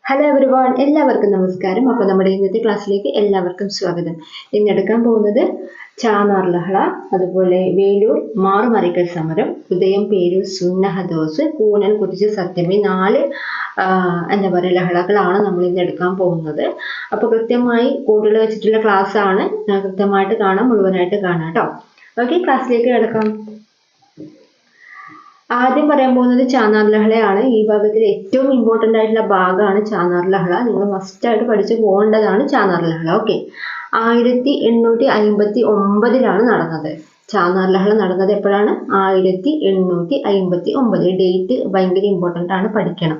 Hello everyone, എല്ലാവർക്കും നമസ്കാരം. അപ്പോൾ നമ്മുടെ ഇന്നത്തെ ക്ലാസ്സിലേക്ക് എല്ലാവർക്കും സ്വാഗതം. ഇന്നെടുക്കാൻ പോകുന്നത് ചാന്നാർ ലഹള, അതുപോലെ വേലൂർ മാറുമറിക്കൽ സമരം, ഉദയം പേരൂർ സുന്നഹദോസ്, കൂനൻ കുരിശ് സത്യമി, 4 എന്താ പറയുക ലഹളകളാണ് നമ്മൾ ഇന്ന് എടുക്കാൻ പോകുന്നത്. അപ്പോൾ കൃത്യമായി കൂടുതൽ വെച്ചിട്ടുള്ള ക്ലാസ് ആണ്, കൃത്യമായിട്ട് കാണാം, മുഴുവനായിട്ട് കാണാം കേട്ടോ. ഓക്കെ, ക്ലാസ്സിലേക്ക് കിടക്കാം. ആദ്യം പറയാൻ പോകുന്നത് ചാന്നാർ ലഹളയാണ്. ഈ ഭാഗത്തിൽ ഏറ്റവും ഇമ്പോർട്ടൻ്റ് ആയിട്ടുള്ള ഭാഗമാണ് ചാന്നാർ ലഹള. നിങ്ങൾ മസ്റ്റായിട്ട് പഠിച്ചു പോകേണ്ടതാണ് ചാന്നാർ ലഹള. ഓക്കെ, 1859 നടന്നത്. ചാന്നാർ ലഹള നടന്നത് എപ്പോഴാണ്? 1859. ഡേറ്റ് ഭയങ്കര ഇമ്പോർട്ടൻ്റ് ആണ്, പഠിക്കണം.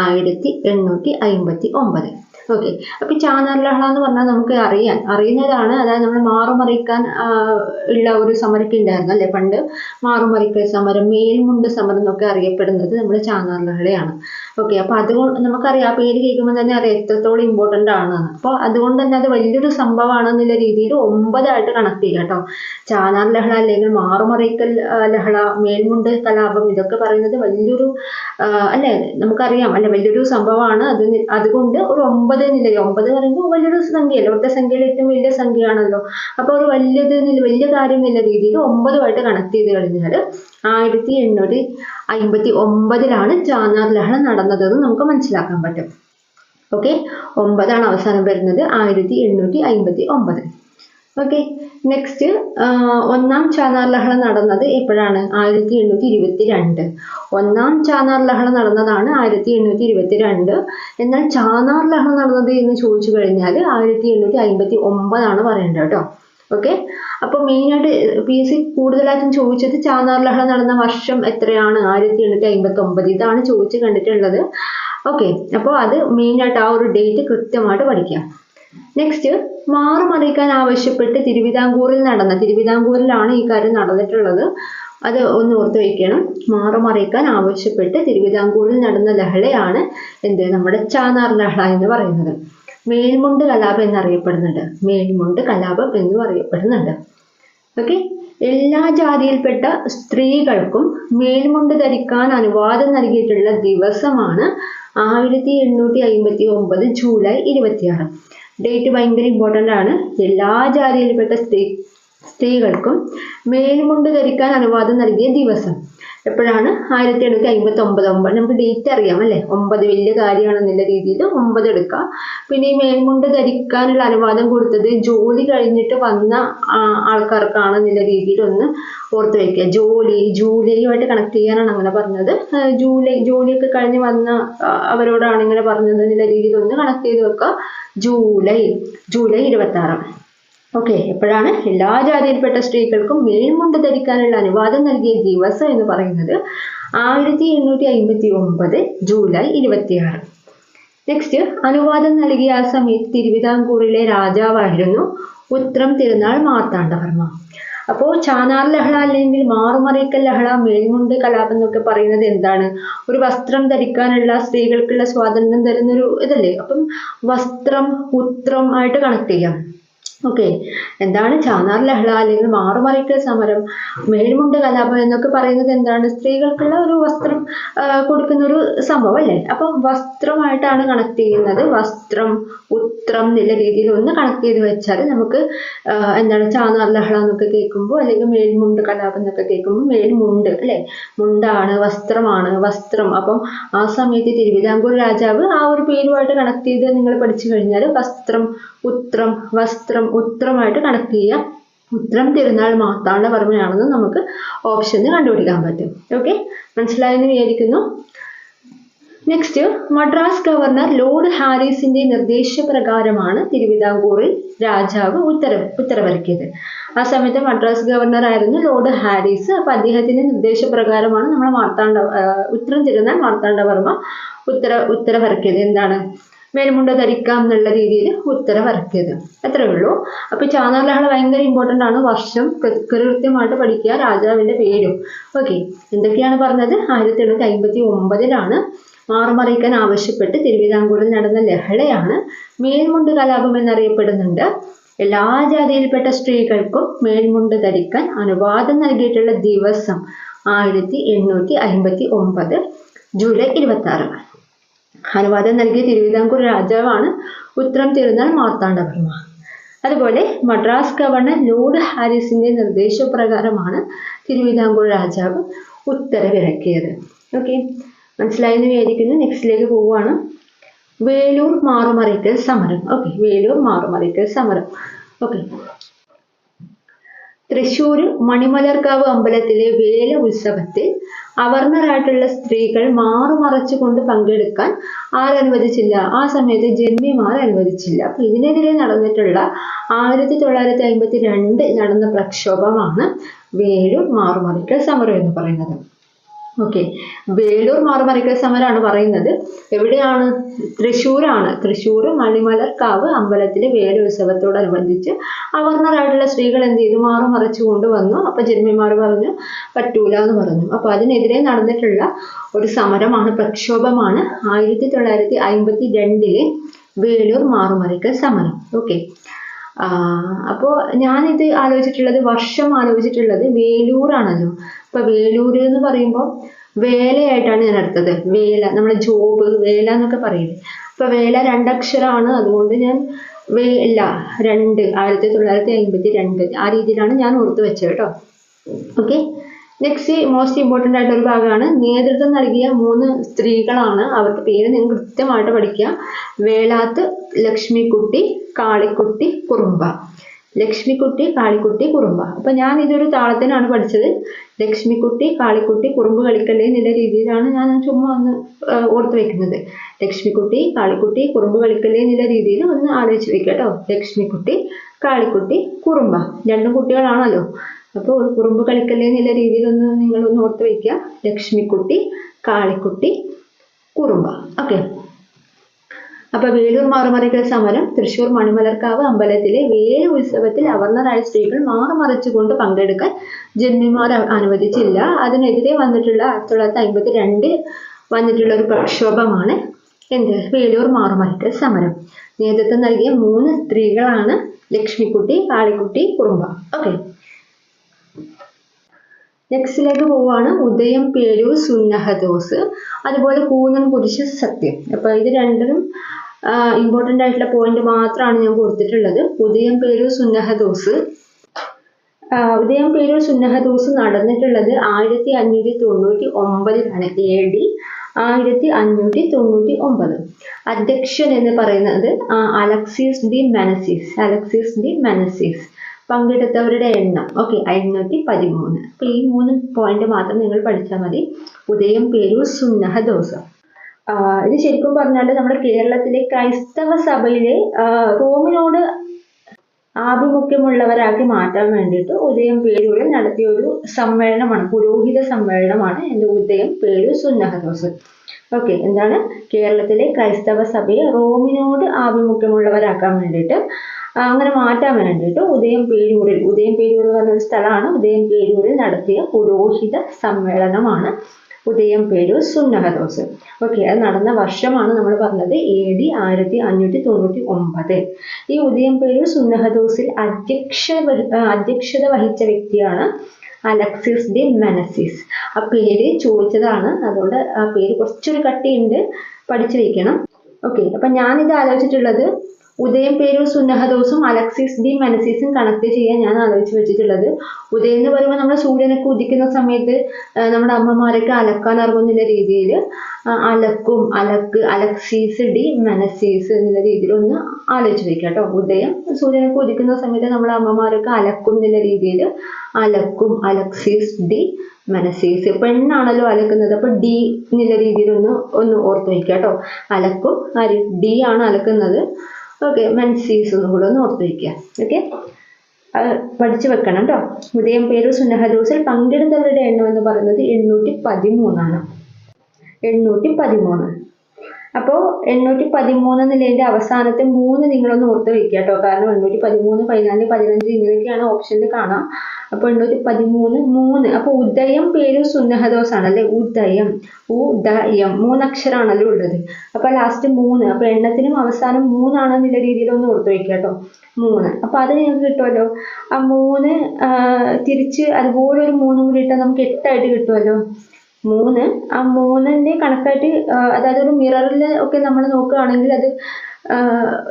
1859. ഓക്കെ, അപ്പൊ ചാന്നാർ ലഹള എന്ന് പറഞ്ഞാൽ നമുക്ക് അറിയുന്നതാണ്. അതായത് നമ്മൾ മാറുമറിക്കാൻ ഉള്ള ഒരു സമരമൊക്കെ ഉണ്ടായിരുന്നു അല്ലെ പണ്ട്. മാറുമറിക്കൽ സമരം, മേൽമുണ്ട് സമരം എന്നൊക്കെ അറിയപ്പെടുന്നത് നമ്മുടെ ചാന്നാർ ലഹളയാണ്. ഓക്കെ, അപ്പൊ അതുകൊണ്ട് നമുക്കറിയാം, ആ പേര് കേൾക്കുമ്പോൾ തന്നെ അറിയാം എത്രത്തോളം ഇമ്പോർട്ടൻ്റ് ആണെന്ന്. അപ്പോൾ അതുകൊണ്ട് തന്നെ അത് വലിയൊരു സംഭവമാണെന്നുള്ള രീതിയിൽ 9 ആയിട്ട് കണക്ട് ചെയ്യുക കേട്ടോ. ചാന്നാർ ലഹള അല്ലെങ്കിൽ മാറുമറിക്കൽ ലഹള, മേൽമുണ്ട് കലാപം, ഇതൊക്കെ പറയുന്നത് വലിയൊരു അല്ലെ, നമുക്കറിയാം അല്ലെ, വലിയൊരു സംഭവമാണ്. അതുകൊണ്ട് ഒരു 9 നില, 9 പറയുമ്പോൾ വലിയൊരു സംഖ്യയല്ലേ, ഒറ്റ സംഖ്യയിൽ ഏറ്റവും വലിയ സംഖ്യയാണല്ലോ. അപ്പോൾ ഒരു വലിയ കാര്യം എന്നുള്ള രീതിയിൽ 9 കണക്ട് ചെയ്ത് കഴിഞ്ഞാൽ 1859 ചാന്നാർ ലഹള നടന്നതെന്ന് നമുക്ക് മനസ്സിലാക്കാൻ പറ്റും. ഓക്കെ, 9 അവസാനം വരുന്നത്, 1859. ഓക്കെ, നെക്സ്റ്റ് ഒന്നാം ചാന്നാർ ലഹള നടന്നത് എപ്പോഴാണ്? 1822. ഒന്നാം ചാന്നാർ ലഹള നടന്നതാണ് 1822. എന്നാൽ ചാന്നാർ ലഹള നടന്നത് എന്ന് ചോദിച്ചു കഴിഞ്ഞാൽ 1859 പറയേണ്ടത് കേട്ടോ. ഓക്കെ, അപ്പോൾ മെയിനായിട്ട് PSC കൂടുതലായിട്ടും ചോദിച്ചത് ചാന്നാർ ലഹള നടന്ന വർഷം എത്രയാണ്? 1859. ഇതാണ് ചോദിച്ച് കണ്ടിട്ടുള്ളത്. ഓക്കെ, അപ്പോൾ അത് മെയിനായിട്ട് ആ ഒരു ഡേറ്റ് കൃത്യമായിട്ട് പഠിക്കാം. നെക്സ്റ്റ്, മാറുമറിക്കാൻ ആവശ്യപ്പെട്ട് തിരുവിതാംകൂറിലാണ് ഈ കാര്യം നടന്നിട്ടുള്ളത്. അത് ഒന്ന് ഓർത്ത് വയ്ക്കണം. മാറുമറിക്കാൻ ആവശ്യപ്പെട്ട് തിരുവിതാംകൂറിൽ നടന്ന ലഹളയാണ് നമ്മുടെ ചാന്നാർ ലഹള എന്ന് പറയുന്നത്. മേൽമുണ്ട് കലാപം എന്നറിയപ്പെടുന്നുണ്ട്. ഓക്കെ, എല്ലാ ജാതിയിൽപ്പെട്ട സ്ത്രീകൾക്കും മേൽമുണ്ട് ധരിക്കാൻ അനുവാദം നൽകിയിട്ടുള്ള ദിവസമാണ് 1859 ജൂലൈ 26. ഡേറ്റ് ഭയങ്കര ഇമ്പോർട്ടൻ്റ് ആണ്. എല്ലാ ജാതിയിൽപ്പെട്ട സ്ത്രീകൾക്കും മേൽമുണ്ട് ധരിക്കാൻ അനുവാദം നൽകിയ ദിവസം എപ്പോഴാണ്? 1859. നമുക്ക് ഡേറ്റ് അറിയാം അല്ലേ, 9 വലിയ കാര്യമാണെന്നുള്ള രീതിയിൽ 9 എടുക്കാം. പിന്നെ ഈ മേൽമുണ്ട് ധരിക്കാനുള്ള അനുവാദം കൊടുത്തത് ജോലി കഴിഞ്ഞിട്ട് വന്ന ആൾക്കാർക്കാണെന്നുള്ള രീതിയിൽ ഒന്ന് ഓർത്ത് വയ്ക്കുക. ജൂലൈയുമായിട്ട് കണക്ട് ചെയ്യാനാണ് അങ്ങനെ പറഞ്ഞത്. ജോലിയൊക്കെ കഴിഞ്ഞ് വന്ന അവരോടാണ് ഇങ്ങനെ പറഞ്ഞത് എന്നുള്ള രീതിയിൽ ഒന്ന് കണക്ട് ചെയ്ത് വെക്കുക. ജൂലൈ 26. ഓക്കെ, എപ്പോഴാണ് എല്ലാ ജാതിയിൽപ്പെട്ട സ്ത്രീകൾക്കും മേൽമുണ്ട് ധരിക്കാനുള്ള അനുവാദം നൽകിയ ദിവസം എന്ന് പറയുന്നത് 1859 ജൂലൈ 26. നെക്സ്റ്റ്, അനുവാദം നൽകിയ ആ സമയത്ത് തിരുവിതാംകൂറിലെ രാജാവായിരുന്നു ഉത്രം തിരുനാൾ മാർത്താണ്ഡവർമ്മ. അപ്പോൾ ചാന്നാർ ലഹള അല്ലെങ്കിൽ മാറുമറിക്കൽ ലഹള, മേൽമുണ്ട് കലാപം എന്നൊക്കെ പറയുന്നത് എന്താണ്? ഒരു വസ്ത്രം ധരിക്കാനുള്ള സ്ത്രീകൾക്കുള്ള സ്വാതന്ത്ര്യം തരുന്നൊരു ഇതല്ലേ. അപ്പം വസ്ത്രം, ഉത്രം ആയിട്ട് കണക്ട് ചെയ്യാം. ഓക്കെ, എന്താണ് ചാന്നാർ ലഹള അല്ലെങ്കിൽ മാറുമറിക്കൽ സമരം, മേൽമുണ്ട് കലാപം എന്നൊക്കെ പറയുന്നത് എന്താണ്? സ്ത്രീകൾക്കുള്ള ഒരു വസ്ത്രം കൊടുക്കുന്ന ഒരു സംഭവം അല്ലേ. അപ്പം വസ്ത്രമായിട്ടാണ് കണക്ട് ചെയ്യുന്നത്. വസ്ത്രം, ഉത്രം എന്നുള്ള രീതിയിൽ ഒന്ന് കണക്ട് ചെയ്ത് വെച്ചാൽ നമുക്ക് ചാന്നാർ ലഹള എന്നൊക്കെ കേൾക്കുമ്പോൾ, അല്ലെങ്കിൽ മേൽമുണ്ട് കലാപം എന്നൊക്കെ കേൾക്കുമ്പോൾ മേൽമുണ്ട് അല്ലെ, മുണ്ടാണ്, വസ്ത്രം. അപ്പം ആ സമയത്ത് തിരുവിതാംകൂർ രാജാവ് ആ ഒരു പേരുമായിട്ട് കണക്ട് ചെയ്ത് നിങ്ങൾ പഠിച്ചു കഴിഞ്ഞാൽ വസ്ത്രം, ഉത്രമായിട്ട് കണക്ട് ചെയ്യുക. ഉത്രം തിരുനാൾ മാർത്താണ്ഡവർമ്മയാണെന്ന് നമുക്ക് ഓപ്ഷന് കണ്ടുപിടിക്കാൻ പറ്റും. ഓക്കെ, മനസ്സിലായെന്ന് വിചാരിക്കുന്നു. നെക്സ്റ്റ്, മദ്രാസ് ഗവർണർ ലോർഡ് ഹാരിസിന്റെ നിർദ്ദേശപ്രകാരമാണ് തിരുവിതാംകൂറിൽ രാജാവ് ഉത്തരവിറക്കിയത്. ആ സമയത്ത് മദ്രാസ് ഗവർണർ ആയിരുന്നു ലോർഡ് ഹാരിസ്. അപ്പൊ അദ്ദേഹത്തിന്റെ നിർദ്ദേശപ്രകാരമാണ് നമ്മൾ ഉത്രം തിരുനാൾ മാർത്താണ്ഡവർമ്മ ഉത്തരവിറക്കിയത്. എന്താണ്? മേൽമുണ്ട് ധരിക്കാം എന്നുള്ള രീതിയിൽ ഉത്തരവിറക്കിയത്. അത്രേ ഉള്ളൂ. അപ്പൊ ചാന്നാർ ലഹള ഭയങ്കര ഇമ്പോർട്ടൻ്റ് ആണ്. വർഷം കൃത്യമായിട്ട് പഠിക്കുക, രാജാവിന്റെ പേരും. ഓക്കെ, എന്തൊക്കെയാണ് പറഞ്ഞത്? 1859 മാറുമറിക്കാൻ ആവശ്യപ്പെട്ട് തിരുവിതാംകൂറിൽ നടന്ന ലഹളയാണ് മേൽമുണ്ട് കലാപം എന്നറിയപ്പെടുന്നുണ്ട്. എല്ലാ ജാതിയിൽപ്പെട്ട സ്ത്രീകൾക്കും മേൽമുണ്ട് ധരിക്കാൻ അനുവാദം നൽകിയിട്ടുള്ള ദിവസം 1859 ജൂലൈ 26. അനുവാദം നൽകിയ തിരുവിതാംകൂർ രാജാവാണ് ഉത്രം തിരുനാൾ മാർത്താണ്ഡവർമ്മ. അതുപോലെ മദ്രാസ് ഗവർണർ ലോർഡ് ഹാരിസിന്റെ നിർദ്ദേശപ്രകാരമാണ് തിരുവിതാംകൂർ രാജാവ് ഉത്തരവിറക്കിയത്. ഓക്കെ, മനസ്സിലായെന്ന് വിചാരിക്കുന്നു. നെക്സ്റ്റിലേക്ക് പോവുകയാണ്. വേലൂർ മാറുമറിക്കൽ സമരം. ഓക്കെ, വേലൂർ മാറുമറിക്കൽ സമരം. ഓക്കെ, തൃശ്ശൂർ മണിമലർക്കാവ് അമ്പലത്തിലെ വേല ഉത്സവത്തിൽ അവർണരായിട്ടുള്ള സ്ത്രീകൾ മാറുമറച്ചുകൊണ്ട് പങ്കെടുക്കാൻ ആരനുവദിച്ചില്ല? ആ സമയത്ത് ജന്മിമാർ അനുവദിച്ചില്ല. അപ്പൊ ഇതിനെതിരെ നടന്നിട്ടുള്ള 1952 നടന്ന പ്രക്ഷോഭമാണ് വേലൂർ മാറുമറിക്കൽ സമരം എന്ന് പറയുന്നത്. ഓക്കെ, വേലൂർ മാറുമറിക്കൽ സമരമാണ് പറയുന്നത്. എവിടെയാണ്? തൃശ്ശൂരാണ്. തൃശ്ശൂർ മണിമലർക്കാവ് അമ്പലത്തിലെ വേലോത്സവത്തോടനുബന്ധിച്ച് അവർണരായിട്ടുള്ള സ്ത്രീകൾ എന്ത് ചെയ്തു? മാറുമറച്ചു കൊണ്ടുവന്നു. അപ്പൊ ജന്മിമാർ പറഞ്ഞു പറ്റൂല എന്ന് പറഞ്ഞു. അപ്പൊ അതിനെതിരെ നടന്നിട്ടുള്ള ഒരു സമരമാണ്, പ്രക്ഷോഭമാണ് 1952 വേലൂർ മാറുമറിക്കൽ സമരം. ഓക്കെ, അപ്പോൾ ഞാനിത് ആലോചിച്ചിട്ടുള്ളത്, വർഷം ആലോചിച്ചിട്ടുള്ളത് വേലൂരാണല്ലോ. അപ്പൊ വേലൂര് എന്ന് പറയുമ്പോൾ വേലയായിട്ടാണ് ഞാൻ എടുത്തത്. വേല, നമ്മളെ ജോബ്, വേല എന്നൊക്കെ പറയില്ലേ. അപ്പൊ വേല 2 അക്ഷരമാണ്. അതുകൊണ്ട് ഞാൻ വേല 2 1952 ആ രീതിയിലാണ് ഞാൻ ഓർത്ത് വെച്ചത് കേട്ടോ. ഓക്കെ, നെക്സ്റ്റ് മോസ്റ്റ് ഇമ്പോർട്ടൻ്റ് ആയിട്ടൊരു ഭാഗമാണ്. നേതൃത്വം നൽകിയ 3 സ്ത്രീകളാണ്. അവർക്ക് പേര് നിങ്ങൾ കൃത്യമായിട്ട് പഠിക്കുക. വേലാത്ത് ലക്ഷ്മിക്കുട്ടി, കാളിക്കുട്ടി, കുറുമ്പ. ലക്ഷ്മിക്കുട്ടി, കാളിക്കുട്ടി, കുറുമ്പ. അപ്പൊ ഞാൻ ഇതൊരു താളത്തിനാണ് പഠിച്ചത്. ലക്ഷ്മിക്കുട്ടി, കാളിക്കുട്ടി, കുറുമ്പ് കളിക്കല്ലേ എന്നുള്ള രീതിയിലാണ് ഞാൻ ചുമ്മാ ഒന്ന് ഓർത്ത് വെക്കുന്നത്. ലക്ഷ്മിക്കുട്ടി, കാളിക്കുട്ടി, കുറുമ്പ് കളിക്കല്ലേ എന്നുള്ള രീതിയിൽ ഒന്ന് ആലോചിച്ച് വെക്കുക കേട്ടോ. ലക്ഷ്മിക്കുട്ടി, കാളിക്കുട്ടി, കുറുമ്പ, 2 കുട്ടികളാണല്ലോ. അപ്പോൾ ഒരു കുറുമ്പ് കളിക്കല്ലേ എന്നുള്ള രീതിയിലൊന്ന് നിങ്ങളൊന്ന് ഓർത്ത് വയ്ക്കുക. ലക്ഷ്മിക്കുട്ടി, കാളിക്കുട്ടി, കുറുമ്പ. ഓക്കെ, അപ്പൊ വേലൂർ മാറുമറിക്കൽ സമരം തൃശ്ശൂർ മണിമലർക്കാവ് അമ്പലത്തിലെ വേല ഉത്സവത്തിൽ അവർണരായ സ്ത്രീകൾ മാറുമറിച്ചുകൊണ്ട് പങ്കെടുക്കാൻ ജന്മിമാർ അനുവദിച്ചില്ല. അതിനെതിരെ വന്നിട്ടുള്ള 1952 വന്നിട്ടുള്ള ഒരു പ്രക്ഷോഭമാണ് എന്ത്? വേലൂർ മാറുമറിക്കൽ സമരം. നേതൃത്വം നൽകിയ 3 സ്ത്രീകളാണ് ലക്ഷ്മിക്കുട്ടി, കാളിക്കുട്ടി, കുറുമ്പ. ഓക്കെ, നെക്സ്റ്റിലേക്ക് പോവാണ്. ഉദയം പേരൂർ സുന്നഹദോസ്, അതുപോലെ കൂനൻ കുരിശ് സത്യം. അപ്പൊ ഇത് രണ്ടും ഇമ്പോർട്ടൻ്റ് ആയിട്ടുള്ള പോയിന്റ് മാത്രമാണ് ഞാൻ കൊടുത്തിട്ടുള്ളത്. ഉദയം പേരൂർ സുന്നഹദോസ് നടന്നിട്ടുള്ളത് 1599 AD 1599. അധ്യക്ഷൻ എന്ന് പറയുന്നത് അലക്സിസ് ഡി മെനസിസ്. പങ്കെടുത്തവരുടെ എണ്ണം 513. അപ്പൊ ഈ 3 പോയിന്റ് മാത്രം നിങ്ങൾ പഠിച്ചാൽ മതി. ഉദയം പേരൂർ സുന്നഹദോസ്. ഇത് ശരിക്കും പറഞ്ഞാൽ നമ്മുടെ കേരളത്തിലെ ക്രൈസ്തവ സഭയിലെ റോമിനോട് ആഭിമുഖ്യമുള്ളവരാക്കി മാറ്റാൻ വേണ്ടിയിട്ട് ഉദയം പേരൂരിൽ നടത്തിയ ഒരു സമ്മേളനമാണ്, പുരോഹിത സമ്മേളനമാണ് ഉദയം പേരൂർ സുന്നഹദോസ്. ഓക്കെ, എന്താണ്? കേരളത്തിലെ ക്രൈസ്തവ സഭയെ റോമിനോട് ആഭിമുഖ്യമുള്ളവരാക്കാൻ വേണ്ടിയിട്ട്, അങ്ങനെ മാറ്റാൻ വേണ്ടിയിട്ട് ഉദയം പേരൂർ എന്ന് പറഞ്ഞൊരു സ്ഥലമാണ്. ഉദയം പേരൂരിൽ നടത്തിയ പുരോഹിത സമ്മേളനമാണ് ഉദയം പേരൂർ സുന്നഹദോസ്. ഓക്കെ, അത് നടന്ന വർഷമാണ് നമ്മൾ പറഞ്ഞത് AD 1599. ഈ ഉദയം പേരൂർ സുന്നഹദോസിൽ അധ്യക്ഷത വഹിച്ച വ്യക്തിയാണ് അലക്സിസ് ഡി മെനസിസ്. ആ പേര് ചോദിച്ചതാണ്, അതുകൊണ്ട് ആ പേര് കുറച്ചൊരു കട്ടിയുണ്ട്, പഠിച്ചു വെക്കണം. ഓക്കെ, അപ്പൊ ഞാനിത് ആലോചിച്ചിട്ടുള്ളത് ഉദയം പേരൂർ സുന്നഹദോസും അലക്സിസ് ഡി മെനസിസും കണക്ട് ചെയ്യാൻ ഞാൻ ആലോചിച്ച് വെച്ചിട്ടുള്ളത്. ഉദയം എന്ന് പറയുമ്പോൾ നമ്മുടെ സൂര്യനൊക്കെ ഉദിക്കുന്ന സമയത്ത് നമ്മുടെ അമ്മമാരൊക്കെ അലക്കാൻ ഇറങ്ങുന്ന രീതിയിൽ അലക്സിസ് ഡി മെനസിസ് എന്നുള്ള രീതിയിൽ ഒന്ന് ആലോചിച്ച് വെക്കാം കേട്ടോ. ഉദയം സൂര്യനൊക്കെ ഉദിക്കുന്ന സമയത്ത് നമ്മുടെ അമ്മമാരൊക്കെ അലക്കും എന്നുള്ള രീതിയിൽ അലക്സിസ് ഡി മെനസിസ്. പെണ്ണാണല്ലോ അലക്കുന്നത്, അപ്പൊ ഡി എന്നുള്ള രീതിയിൽ ഒന്ന് ഓർത്ത് വയ്ക്കുക കേട്ടോ. അലക്കും ഡി ആണ് അലക്കുന്നത്. ഓക്കെ, മെൻസീസ് ഒന്നും കൂടെ ഒന്ന് ഓർത്ത് വയ്ക്കുക. ഓക്കെ, പഠിച്ചു വെക്കണം കേട്ടോ. ഉദയം പേരൂർ സുന്നഹദോസിൽ പങ്കെടുത്തവരുടെ എണ്ണം എന്ന് പറയുന്നത് 813 813. അപ്പോൾ 813 എന്നുള്ളതിന്റെ അവസാനത്തെ 3 നിങ്ങളൊന്ന് ഓർത്ത് വെക്കുക കേട്ടോ. കാരണം 813, 14, 15 ഇങ്ങനെയൊക്കെയാണ് ഓപ്ഷനിൽ കാണാം. അപ്പൊ 813 3. അപ്പൊ ഉദയം പേരൂർ സുന്നഹദോസ് ആണല്ലേ. ഉദയം 3 അക്ഷരമാണല്ലോ ഉള്ളത്. അപ്പൊ ലാസ്റ്റ് 3. അപ്പൊ എണ്ണത്തിനും അവസാനം 3 ആണെന്നുള്ള രീതിയിൽ ഒന്ന് ഓർത്ത് വെക്കുക കേട്ടോ. 3. അപ്പൊ അത് നിങ്ങൾക്ക് കിട്ടുമല്ലോ. ആ 3 തിരിച്ച് അതുപോലെ ഒരു 3 കൂടി ഇട്ടാൽ നമുക്ക് 8 ആയിട്ട് കിട്ടുമല്ലോ. 3 ആ 3ന്റെ കണക്കായിട്ട് അതായത് ഒരു മിററിൽ ഒക്കെ നമ്മൾ നോക്കുകയാണെങ്കിൽ അത്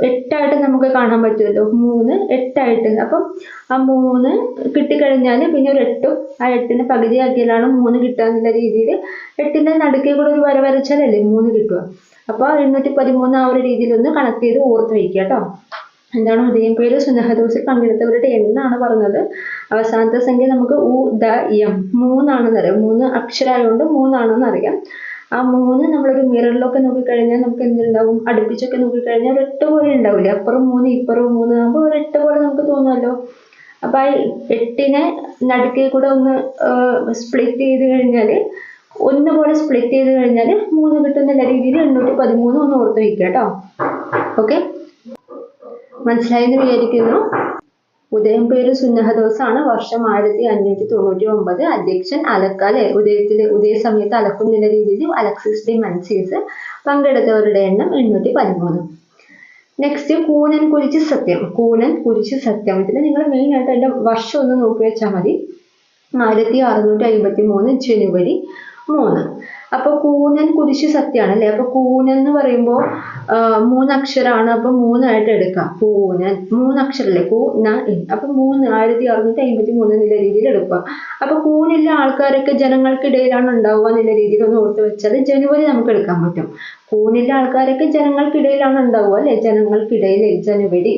8 നമുക്ക് കാണാൻ പറ്റുമല്ലോ. 3 8 അപ്പം ആ 3 കിട്ടിക്കഴിഞ്ഞാൽ പിന്നെ ഒരു 8 ആ 8നെ പകുതിയാക്കിയാലാണ് 3 കിട്ടുക എന്നുള്ള രീതിയിൽ 8ന്റെ നടുക്കേ കൂടെ ഒരു വര വരച്ചാലല്ലേ 3 കിട്ടുക. അപ്പോൾ 813 ആ ഒരു രീതിയിൽ ഒന്ന് കണക്ട് ചെയ്ത് ഓർത്ത് വയ്ക്കുക കേട്ടോ. എന്താണ് ഉദയംപേര് സുന്നഹദോസിൽ പങ്കെടുത്തവരുടെ എണ്ണാണ് പറഞ്ഞത്. അവസാനത്തെ സംഖ്യ നമുക്ക് ഉദയം 3 ആണെന്ന് അറിയാം. 3 അക്ഷരമായതുകൊണ്ട് 3 ആണെന്ന് അറിയാം. ആ 3 നമ്മളൊരു മിററിലൊക്കെ നോക്കിക്കഴിഞ്ഞാൽ നമുക്ക് എന്തുണ്ടാവും, അടുപ്പിച്ചൊക്കെ നോക്കിക്കഴിഞ്ഞാൽ ഒരു 8 പോലെ ഉണ്ടാവില്ലേ, അപ്പുറം 3 ഇപ്പുറം 3 ആകുമ്പോൾ ഒരു 8 പോലെ നമുക്ക് തോന്നുമല്ലോ. അപ്പം ആ 8നെ നടുക്കേ കൂടെ ഒന്ന് സ്പ്ലിറ്റ് ചെയ്ത് കഴിഞ്ഞാൽ 1 പോലെ സ്പ്ലിറ്റ് ചെയ്ത് കഴിഞ്ഞാൽ 3 കിട്ടുന്ന രീതിയിൽ 813 ഒന്ന് ഓർത്ത് വയ്ക്കുക കേട്ടോ. ഓക്കെ, മനസ്സിലായെന്ന് വിചാരിക്കുന്നു. ഉദയംപേര് സുന്നഹദോസാണ്. വർഷം 1599. അധ്യക്ഷൻ അലക്കാലെ ഉദയ സമയത്ത് അലക്കുന്നില്ല രീതിയിൽ അലക്സിസ് ഡി മൻസീസ്. പങ്കെടുത്തവരുടെ എണ്ണം 813. നെക്സ്റ്റ് കൂനൻ കുരിശ് സത്യം. കൂനൻ കുരിശ് സത്യം ഇതിൽ നിങ്ങൾ മെയിൻ ആയിട്ട് അതിന്റെ വർഷം ഒന്ന് നോക്കി വെച്ചാൽ മതി. 1653 ജനുവരി 3. അപ്പൊ കൂനൻ കുരിശ് സത്യമാണ് അല്ലെ. അപ്പൊ കൂനൻ എന്ന് പറയുമ്പോൾ 3 അക്ഷരമാണ്. അപ്പൊ 3 ആയിട്ട് എടുക്കാം. കൂനൻ 3 അക്ഷരല്ലേ, അപ്പൊ 3 1653 എന്നുള്ള രീതിയിൽ എടുക്കുക. അപ്പൊ കൂനുള്ള ആൾക്കാരൊക്കെ ജനങ്ങൾക്കിടയിലാണ് ഉണ്ടാവുക എന്നുള്ള രീതിയിൽ ഒന്ന് ഓർത്ത് വെച്ചാൽ ജനുവരി നമുക്ക് എടുക്കാൻ പറ്റും. കൂനുള്ള ആൾക്കാരൊക്കെ ജനങ്ങൾക്കിടയിലാണ് ഉണ്ടാവുക അല്ലെ, ജനങ്ങൾക്കിടയിൽ ജനുവരി.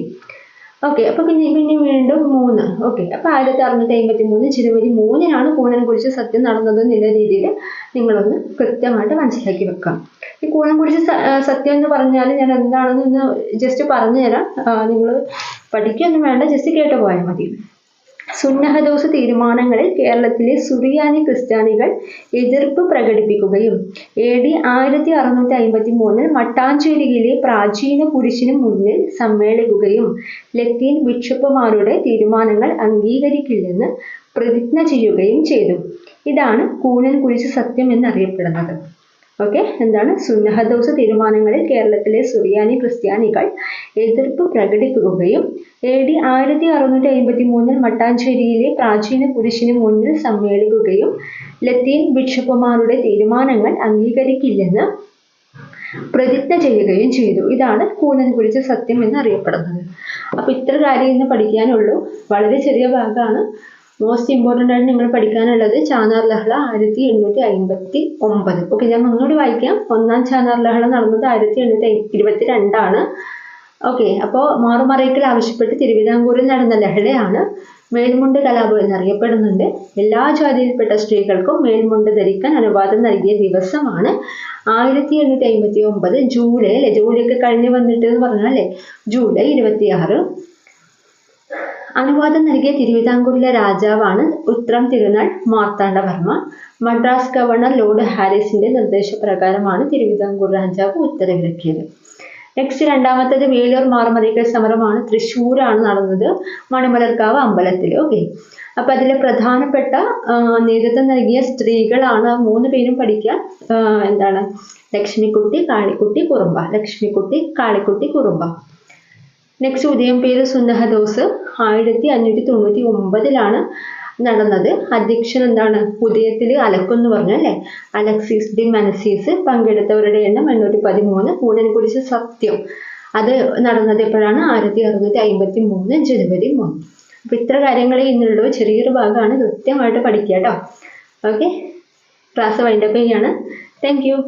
ഓക്കെ, അപ്പൊ പിന്നെ വീണ്ടും 3. ഓക്കെ, അപ്പൊ 1653 ജനുവരി 3-നാണ് കൂനൻ കുരിശ് സത്യം നടന്നത് എന്നുള്ള രീതിയിൽ നിങ്ങളൊന്ന് കൃത്യമായിട്ട് മനസ്സിലാക്കി വെക്കാം. ഈ കൂനൻ കുരിശ് സത്യം എന്ന് പറഞ്ഞാൽ ഞാൻ എന്താണെന്ന് ഒന്ന് ജസ്റ്റ് പറഞ്ഞു തരാം. നിങ്ങൾ പഠിക്കൊന്നും വേണ്ട, ജസ്റ്റ് കേട്ട് പോയാൽ മതി. സുന്നഹദോസ് തീരുമാനങ്ങളിൽ കേരളത്തിലെ സുറിയാനി ക്രിസ്ത്യാനികൾ എതിർപ്പ് പ്രകടിപ്പിക്കുകയും AD 1653 മട്ടാഞ്ചേരിയിലെ പ്രാചീന കുരിശിന് മുന്നിൽ സമ്മേളിക്കുകയും ലത്തീൻ ബിഷപ്പുമാരുടെ തീരുമാനങ്ങൾ അംഗീകരിക്കില്ലെന്ന് പ്രതിജ്ഞ ചെയ്യുകയും ചെയ്തു. ഇതാണ് കൂനൻ കുരിശ് സത്യം എന്നറിയപ്പെടുന്നത്. ഓക്കെ, എന്താണ് സുന്നഹദോസ് തീരുമാനങ്ങളിൽ കേരളത്തിലെ സുറിയാനി ക്രിസ്ത്യാനികൾ എതിർപ്പ് പ്രകടിപ്പിക്കുകയും AD 1653 മട്ടാഞ്ചേരിയിലെ പ്രാചീന കുരിശിന് മുന്നിൽ സമ്മേളിക്കുകയും ലത്തീൻ ബിഷപ്പുമാരുടെ തീരുമാനങ്ങൾ അംഗീകരിക്കില്ലെന്ന് പ്രതിജ്ഞ ചെയ്യുകയും ചെയ്തു. ഇതാണ് കൂനൻ കുരിശ് സത്യം എന്നറിയപ്പെടുന്നത്. അപ്പൊ ഇത്ര കാര്യം ഇന്ന് പഠിക്കാനുള്ളൂ. വളരെ ചെറിയ ഭാഗമാണ്. മോസ്റ്റ് ഇമ്പോർട്ടൻ്റ് ആയിട്ട് നിങ്ങൾ പഠിക്കാനുള്ളത് ചാനാർ ലഹള 1859. ഓക്കെ, ഞാൻ ഒന്നുകൂടി വായിക്കാം. 1-ാം ചാനാർ ലഹള നടന്നത് 1822. ഓക്കെ, അപ്പോൾ മാറുമറയ്ക്കൽ ആവശ്യപ്പെട്ട് തിരുവിതാംകൂറിൽ നടന്ന ലഹളയാണ് മേൽമുണ്ട് കലാപം എന്നറിയപ്പെടുന്നുണ്ട്. എല്ലാ ജാതിയിൽപ്പെട്ട സ്ത്രീകൾക്കും മേൽമുണ്ട് ധരിക്കാൻ അനുവാദം നൽകിയ ദിവസമാണ് 1859 ജൂലൈ അല്ലെ. ജൂലൈ കഴിഞ്ഞ് വന്നിട്ട് എന്ന് പറഞ്ഞാൽ അല്ലേ, ജൂലൈ 26. അനുവാദം നൽകിയ തിരുവിതാംകൂറിലെ രാജാവാണ് ഉത്രം തിരുനാൾ മാർത്താണ്ഡവർമ്മ. മദ്രാസ് ഗവർണർ ലോർഡ് ഹാരിസിന്റെ നിർദ്ദേശപ്രകാരമാണ് തിരുവിതാംകൂർ രാജാവ് ഉത്തരവിറക്കിയത്. നെക്സ്റ്റ് രണ്ടാമത്തേത് വേലൂർ മാറുമറയ്ക്കൽ സമരമാണ്. തൃശ്ശൂരാണ് നടന്നത്, മണിമലർക്കാവ് അമ്പലത്തിൽ. ഓക്കെ, അപ്പൊ അതിലെ പ്രധാനപ്പെട്ട നേതൃത്വം നൽകിയ സ്ത്രീകളാണ് 3 പേരും പഠിക്കാൻ. എന്താണ്, ലക്ഷ്മിക്കുട്ടി, കാളിക്കുട്ടി, കുറുമ്പ. ലക്ഷ്മിക്കുട്ടി, കാളിക്കുട്ടി, കുറുമ്പ. നെക്സ്റ്റ് ഉദയംപേര് സുന്നഹദോസ് 1599 നടന്നത്. അധ്യക്ഷൻ എന്താണ്, ഉദയത്തിൽ അലക്കെന്ന് പറഞ്ഞു അല്ലെ, അലക്സിസ് ഡി മൻസീസ്. പങ്കെടുത്തവരുടെ എണ്ണം 813. കൂനൻ കുരിശ് സത്യം അത് നടന്നത് എപ്പോഴാണ്, 1653 ജനുവരി 3. അപ്പൊ ഇത്ര കാര്യങ്ങളെ ഇന്നുള്ള ചെറിയൊരു ഭാഗമാണ്. കൃത്യമായിട്ട് പഠിക്കുക കേട്ടോ. ഓക്കെ, ക്ലാസ് വൈൻഡപ്പ് ചെയ്യാണ്. Thank you.